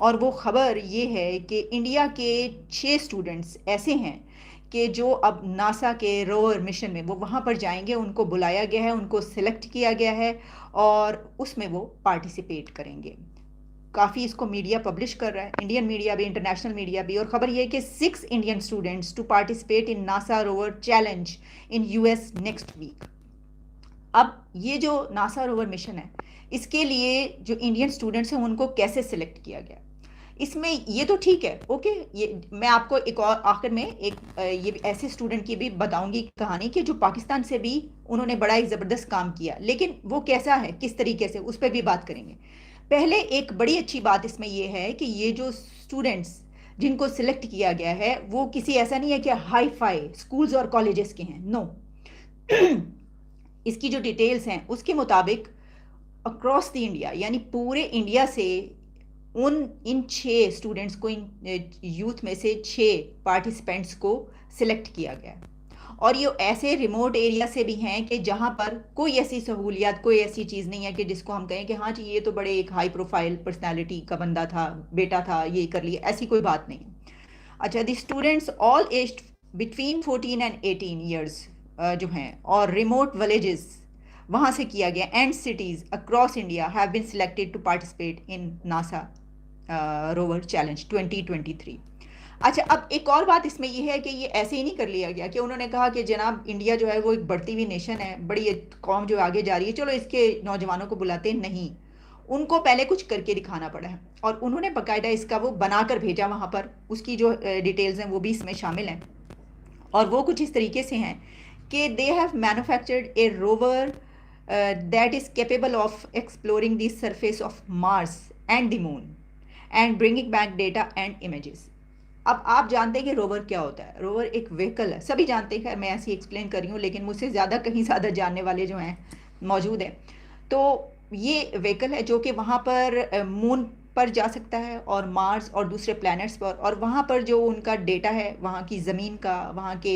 اور وہ خبر یہ ہے کہ انڈیا کے 6 اسٹوڈنٹس ایسے ہیں کہ جو اب ناسا کے روور مشن میں وہ وہاں پر جائیں گے، ان کو بلایا گیا ہے، ان کو سلیکٹ کیا گیا ہے اور اس میں وہ پارٹیسپیٹ کریں گے۔ کافی اس کو میڈیا پبلش کر رہا ہے، انڈین میڈیا بھی، انٹرنیشنل میڈیا بھی، اور خبر یہ ہے کہ 6 Indian students to participate in NASA rover challenge in U S next week. اب یہ جو ناسا روور مشن ہے، اس کے لیے جو انڈین اسٹوڈنٹس ہیں ان کو کیسے سلیکٹ کیا گیا؟ اس میں یہ تو ٹھیک ہے، اوکے، یہ میں آپ کو ایک اور آخر میں ایک یہ ایسے اسٹوڈنٹ کی بھی بتاؤں گی کہانی کہ جو پاکستان سے بھی انہوں نے بڑا ہی زبردست کام کیا، لیکن وہ کیسا ہے، کس طریقے سے، اس پہ بھی بات کریں گے۔ پہلے ایک بڑی اچھی بات اس میں یہ ہے کہ یہ جو اسٹوڈنٹس جن کو سلیکٹ کیا گیا ہے وہ کسی ایسا نہیں ہے کہ ہائی فائی اسکولز اور کالجز کے ہیں، نو۔ اس کی جو ڈیٹیلز ہیں اس کے مطابق اکراس دی انڈیا، یعنی پورے انڈیا سے ان 6 اسٹوڈنٹس کو، ان یوتھ میں سے 6 پارٹیسپینٹس کو سلیکٹ کیا گیا، اور یہ ایسے ریموٹ ایریا سے بھی ہیں کہ جہاں پر کوئی ایسی سہولیات، کوئی ایسی چیز نہیں ہے کہ جس کو ہم کہیں کہ ہاں جی یہ تو بڑے ایک ہائی پروفائل پرسنالٹی کا بندہ تھا، بیٹا تھا، یہ کر لیا، ایسی کوئی بات نہیں ہے۔ اچھا، the students all aged between 14 and 18 years جو ہیں، اور ریموٹ ولیجز وہاں سے کیا گیا، and cities across India have been selected to participate in NASA rover challenge 2023۔ اچھا، اب ایک اور بات اس میں یہ ہے کہ یہ ایسے ہی نہیں کر لیا گیا کہ انہوں نے کہا کہ جناب انڈیا جو ہے وہ ایک بڑھتی ہوئی نیشن ہے، بڑی قوم جو آگے جا رہی ہے، چلو اس کے نوجوانوں کو بلاتے ہیں، نہیں، ان کو پہلے کچھ کر کے دکھانا پڑا ہے، اور انہوں نے باقاعدہ اس کا وہ بنا کر بھیجا وہاں پر، اس کی جو ڈیٹیلز ہیں وہ بھی اس میں شامل ہیں، اور وہ کچھ اس طریقے سے ہیں کہ they have manufactured a rover that is capable of exploring the surface of Mars and the moon and bringing back data and images. اب آپ جانتے ہیں کہ روور کیا ہوتا ہے؟ روور ایک وہیکل ہے، سبھی جانتے ہیں، خیر میں ایسی ایکسپلین کر رہی ہوں، لیکن مجھ سے زیادہ کہیں زیادہ جاننے والے جو ہیں موجود ہیں۔ تو یہ وہیکل ہے جو کہ وہاں پر مون پر جا سکتا ہے، اور مارس اور دوسرے پلانٹس پر، اور وہاں پر جو ان کا ڈیٹا ہے وہاں کی زمین کا، وہاں کے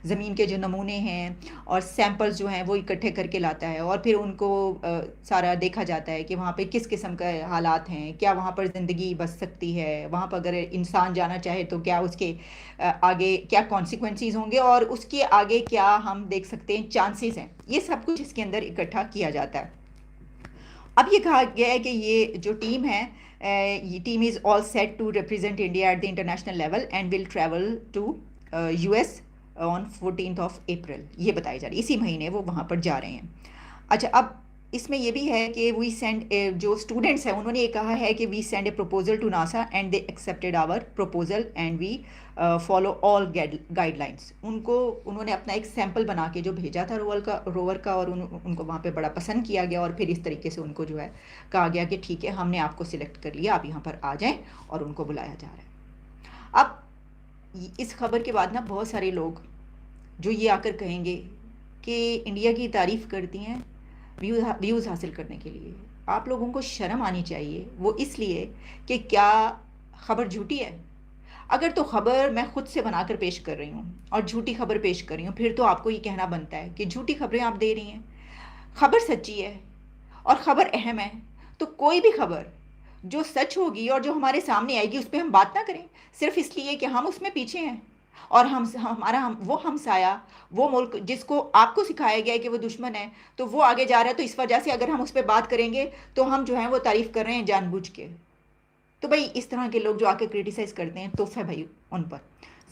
زمین کے جو نمونے ہیں اور سیمپلز جو ہیں وہ اکٹھے کر کے لاتا ہے، اور پھر ان کو سارا دیکھا جاتا ہے کہ وہاں پہ کس قسم کے حالات ہیں، کیا وہاں پر زندگی بچ سکتی ہے، وہاں پر اگر انسان جانا چاہے تو کیا اس کے آگے کیا کانسیکوینسز ہوں گے، اور اس کے آگے کیا ہم دیکھ سکتے ہیں چانسز ہیں، یہ سب کچھ اس کے اندر اکٹھا کیا جاتا ہے۔ اب یہ کہا گیا ہے کہ یہ جو ٹیم ہے، یہ team is all set to represent India at the international level and will travel to U S on 14 April, یہ بتائی جا رہی ہے، اسی مہینے وہ وہاں پر جا رہے ہیں۔ اچھا، اب اس میں یہ بھی ہے کہ وی سینڈ، جو اسٹوڈنٹس ہیں انہوں نے یہ کہا ہے کہ we send a proposal to NASA and they accepted our proposal and we follow all guidelines. انہوں نے اپنا ایک سیمپل بنا کے جو بھیجا تھا روور کا، اور ان کو وہاں پہ بڑا پسند کیا گیا، اور پھر اس طریقے سے ان کو جو ہے کہا گیا کہ ٹھیک ہے ہم نے آپ کو سلیکٹ کر لیا، آپ یہاں پر آ جائیں، اور ان کو بلایا جا رہا ہے۔ اب اس خبر کے بعد نا بہت سارے لوگ جو یہ آ کر کہیں گے کہ انڈیا کی تعریف کرتی ہیں ویوز حاصل کرنے کے لیے، آپ لوگوں کو شرم آنی چاہیے، وہ اس لیے کہ کیا خبر جھوٹی ہے؟ اگر تو خبر میں خود سے بنا کر پیش کر رہی ہوں اور جھوٹی خبر پیش کر رہی ہوں، پھر تو آپ کو یہ کہنا بنتا ہے کہ جھوٹی خبریں آپ دے رہی ہیں۔ خبر سچی ہے اور خبر اہم ہے، تو کوئی بھی خبر جو سچ ہوگی اور جو ہمارے سامنے آئے گی اس پہ ہم بات نہ کریں، صرف اس لیے کہ ہم اس میں پیچھے ہیں، اور وہ ہمسایہ، وہ ملک جس کو آپ کو سکھایا گیا ہے کہ وہ دشمن ہے، تو وہ آگے جا رہا ہے، تو اس وجہ سے اگر ہم اس پہ بات کریں گے تو ہم جو ہیں وہ تعریف کر رہے ہیں جان بوجھ کے۔ تو بھائی اس طرح کے لوگ جو آ کے کرٹیسائز کرتے ہیں، توف ہے بھائی ان پر،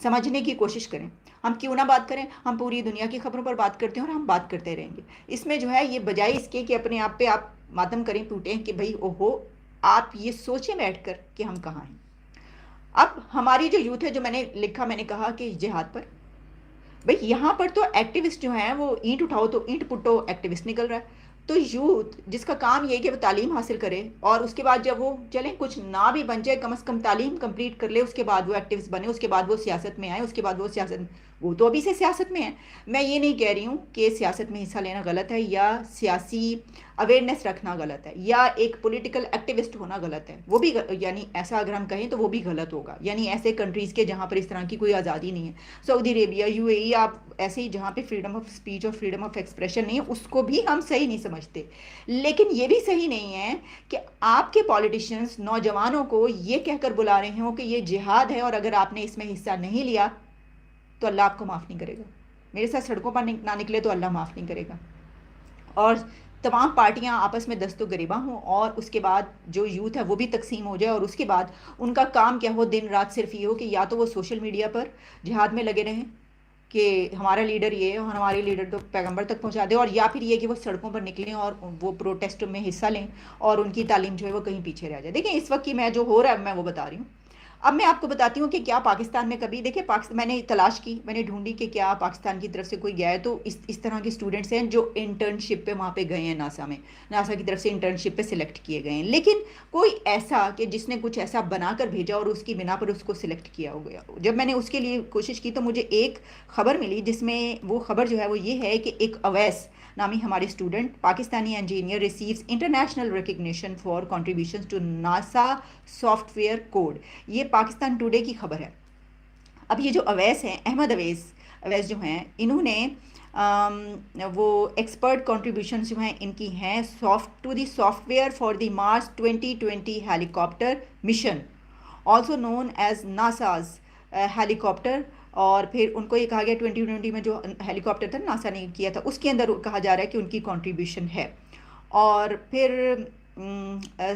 سمجھنے کی کوشش کریں۔ ہم کیوں نہ بات کریں، ہم پوری دنیا کی خبروں پر بات کرتے ہیں اور ہم بات کرتے رہیں گے۔ اس میں جو ہے یہ بجائے اس کے کہ اپنے آپ پہ آپ ماتم کریں، ٹوٹیں کہ بھائی اوہو، آپ یہ سوچیں بیٹھ کر کہ ہم کہاں ہیں۔ اب ہماری جو یوتھ ہے، جو میں نے لکھا، میں نے کہا کہ جہاد پر، بھئی یہاں پر تو ایکٹیوسٹ جو ہیں وہ اینٹ اٹھاؤ تو اینٹ پٹو ایکٹیوسٹ نکل رہا ہے۔ تو یوتھ جس کا کام یہ ہے کہ وہ تعلیم حاصل کرے، اور اس کے بعد جب وہ چلیں کچھ نہ بھی بن جائے، کم از کم تعلیم کمپلیٹ کر لے، اس کے بعد وہ ایکٹیوسٹ بنے، اس کے بعد وہ سیاست میں آئے، اس کے بعد وہ سیاست وہ تو ابھی سے سیاست میں ہے. میں یہ نہیں کہہ رہی ہوں کہ سیاست میں حصہ لینا غلط ہے یا سیاسی اویئرنیس رکھنا غلط ہے یا ایک پولیٹیکل ایکٹیوسٹ ہونا غلط ہے. وہ بھی یعنی ایسا اگر ہم کہیں تو وہ بھی غلط ہوگا. یعنی ایسے کنٹریز کے جہاں پر اس طرح کی کوئی آزادی نہیں ہے, سعودی عربیہ, یو اے ای, آپ ایسے ہی جہاں پہ فریڈم آف اسپیچ اور فریڈم آف ایکسپریشن نہیں ہے, اس کو بھی ہم صحیح نہیں سمجھتے. لیکن یہ بھی صحیح نہیں ہے کہ آپ کے پالیٹیشینس نوجوانوں کو یہ کہہ کر بلا رہے ہوں کہ یہ جہاد ہے اور اگر آپ نے اس میں حصہ نہیں لیا تو اللہ آپ کو معاف نہیں کرے گا. میرے ساتھ سڑکوں پر نہ نکلے تو اللہ معاف نہیں کرے گا. اور تمام پارٹیاں آپس میں دست و گریباں ہوں اور اس کے بعد جو یوتھ ہے وہ بھی تقسیم ہو جائے اور اس کے بعد ان کا کام کیا ہو, دن رات صرف یہ ہو کہ یا تو وہ سوشل میڈیا پر جہاد میں لگے رہیں کہ ہمارا لیڈر یہ ہے اور ہمارے لیڈر تو پیغمبر تک پہنچا دے, اور یا پھر یہ کہ وہ سڑکوں پر نکلیں اور وہ پروٹیسٹ میں حصہ لیں اور ان کی تعلیم جو ہے وہ کہیں پیچھے رہ جائے. دیکھیں اس وقت کی میں جو ہو رہا ہے میں وہ بتا رہی ہوں. اب میں آپ کو بتاتی ہوں کہ کیا پاکستان میں کبھی, دیکھیں میں نے تلاش کی, میں نے ڈھونڈی کہ کیا پاکستان کی طرف سے کوئی گیا ہے, تو اس طرح کے اسٹوڈنٹس ہیں جو انٹرنشپ پہ وہاں پہ گئے ہیں ناسا کی طرف سے انٹرنشپ پہ سلیکٹ کیے گئے ہیں. لیکن کوئی ایسا کہ جس نے کچھ ایسا بنا کر بھیجا اور اس کی بنا پر اس کو سلیکٹ کیا ہو گیا. جب میں نے اس کے لیے کوشش کی تو مجھے ایک خبر ملی جس میں وہ خبر جو ہے وہ یہ ہے کہ ایک اویس نامی ہمارے student, Pakistani engineer, receives international recognition for contributions to NASA software code. یہ پاکستان ٹوڈے کی خبر ہے. اب یہ جو اویس ہیں, احمد اویس جو ہیں, انہوں نے وہ ایکسپرٹ کنٹریبیوشنز جو ہیں ان کی ہیں to the software for the Mars 2020 helicopter mission, also known as NASA's Halley copter. اور پھر ان کو یہ کہا گیا 2020 میں جو ہیلی کاپٹر تھا ناسا نے کیا تھا اس کے اندر کہا جا رہا ہے کہ ان کی کنٹریبیوشن ہے. اور پھر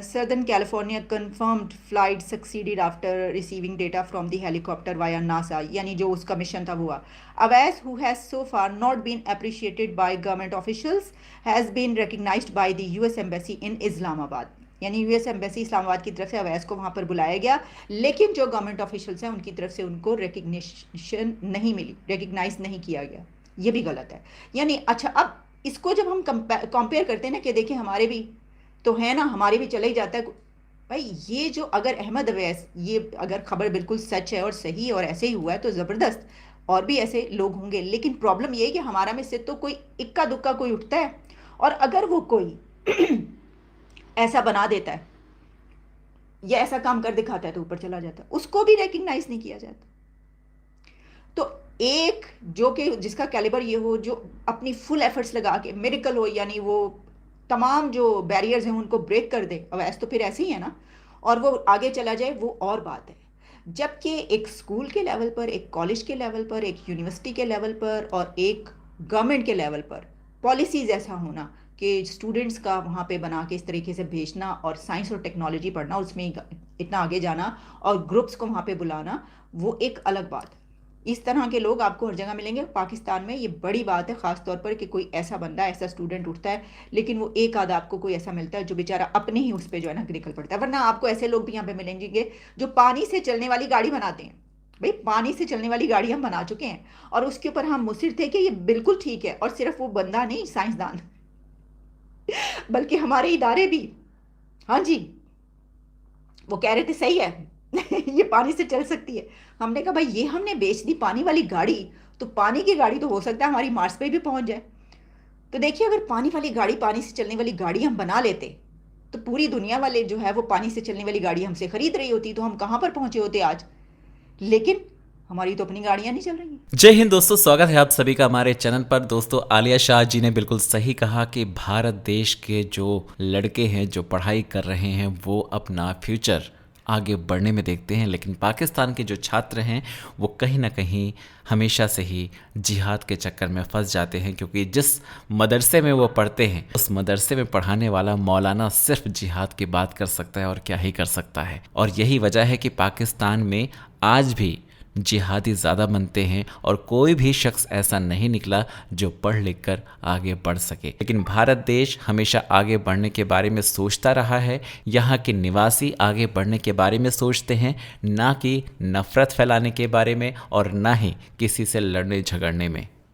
southern California confirmed flight succeeded after receiving data from the helicopter via NASA, یعنی جو اس کا مشن تھا ہوا. Owais who has so far not been appreciated by government officials has been recognized by the US Embassy in اسلام آباد. یعنی U S embassy اسلام آباد کی طرف سے اویس کو وہاں پر بلایا گیا, لیکن جو گورنمنٹ آفیشلس ہیں ان کی طرف سے ان کو ریکگنیشن نہیں ملی, ریکگنائز نہیں کیا گیا. یہ بھی غلط ہے. یعنی اچھا اب اس کو جب ہم کمپیئر کرتے ہیں نا کہ دیکھیں ہمارے بھی تو ہے نا, ہمارے بھی چلے ہی جاتا ہے بھائی. یہ جو اگر احمد اویس, یہ اگر خبر بالکل سچ ہے اور صحیح اور ایسے ہی ہوا ہے تو زبردست, اور بھی ایسے لوگ ہوں گے. لیکن پرابلم یہ ہے کہ ہمارا میں سے تو کوئی اکا دکا کوئی اٹھتا ہے, اور اگر وہ کوئی ایسا بنا دیتا ہے یا ایسا کام کر دکھاتا ہے تو اوپر چلا جاتا ہے, اس کو بھی ریکگنائز نہیں کیا جاتا. تو ایک جو کہ جس کا کیلیبر یہ ہو, جو اپنی فل ایفرٹس لگا کے میریکل ہو, یعنی وہ تمام جو بیریئرز ہیں ان کو بریک کر دے, اویس تو پھر ایسے ہی ہے نا, اور وہ آگے چلا جائے, وہ اور بات ہے. جبکہ ایک اسکول کے لیول پر, ایک کالج کے لیول پر, ایک یونیورسٹی کے لیول پر اور ایک گورنمنٹ کے لیول پر پالیسیز ایسا ہونا کہ اسٹوڈنٹس کا وہاں پہ بنا کے اس طریقے سے بھیجنا اور سائنس اور ٹیکنالوجی پڑھنا, اس میں اتنا آگے جانا اور گروپس کو وہاں پہ بلانا, وہ ایک الگ بات ہے. اس طرح کے لوگ آپ کو ہر جگہ ملیں گے. پاکستان میں یہ بڑی بات ہے خاص طور پر کہ کوئی ایسا بندہ, ایسا اسٹوڈنٹ اٹھتا ہے, لیکن وہ ایک آدھ آپ کو کوئی ایسا ملتا ہے جو بیچارہ اپنے ہی اس پہ جو ہے نا نکل پڑتا ہے. ورنہ آپ کو ایسے لوگ بھی یہاں پہ ملیں گے جو پانی سے چلنے والی گاڑی بناتے ہیں. بھائی پانی سے چلنے والی گاڑی ہم بنا چکے ہیں اور اس کے اوپر ہم مصر تھے کہ یہ بالکل ٹھیک ہے, اور صرف وہ بندہ نہیں, سائنسدان, بلکہ ہمارے ادارے بھی, ہاں جی, وہ کہہ رہے تھے صحیح ہے یہ پانی سے چل سکتی ہے. ہم نے کہا بھائی یہ ہم نے بیچ دی پانی والی گاڑی, تو پانی کی گاڑی تو ہو سکتا ہے ہماری مارس پہ بھی پہنچ جائے. تو دیکھیے اگر پانی والی گاڑی, پانی سے چلنے والی گاڑی ہم بنا لیتے تو پوری دنیا والے جو ہے وہ پانی سے چلنے والی گاڑی ہم سے خرید رہی ہوتی, تو ہم کہاں پر پہنچے ہوتے آج. لیکن ہماری تو اپنی گاڑیاں نہیں چل رہی ہیں. جے ہند دوستو, سواگت ہے آپ سبھی کا ہمارے چینل پر. دوستو عالیہ شاہ جی نے بالکل صحیح کہا کہ بھارت دیش کے جو لڑکے ہیں جو پڑھائی کر رہے ہیں وہ اپنا فیوچر آگے بڑھنے میں دیکھتے ہیں, لیکن پاکستان کے جو چھاتر ہیں وہ کہیں نہ کہیں ہمیشہ سے ہی جہاد کے چکر میں پھنس جاتے ہیں, کیونکہ جس مدرسے میں وہ پڑھتے ہیں اس مدرسے میں پڑھانے والا مولانا صرف جہاد کی بات کر سکتا ہے اور کیا ہی کر سکتا ہے. اور یہی وجہ ہے کہ پاکستان میں آج بھی جہادی زیادہ بنتے ہیں اور کوئی بھی شخص ایسا نہیں نکلا جو پڑھ لکھ کر آگے بڑھ سکے. لیکن بھارت دیش ہمیشہ آگے بڑھنے کے بارے میں سوچتا رہا ہے. یہاں کے نواسی آگے بڑھنے کے بارے میں سوچتے ہیں, نہ کہ نفرت پھیلانے کے بارے میں اور نہ ہی کسی سے لڑنے جھگڑنے میں.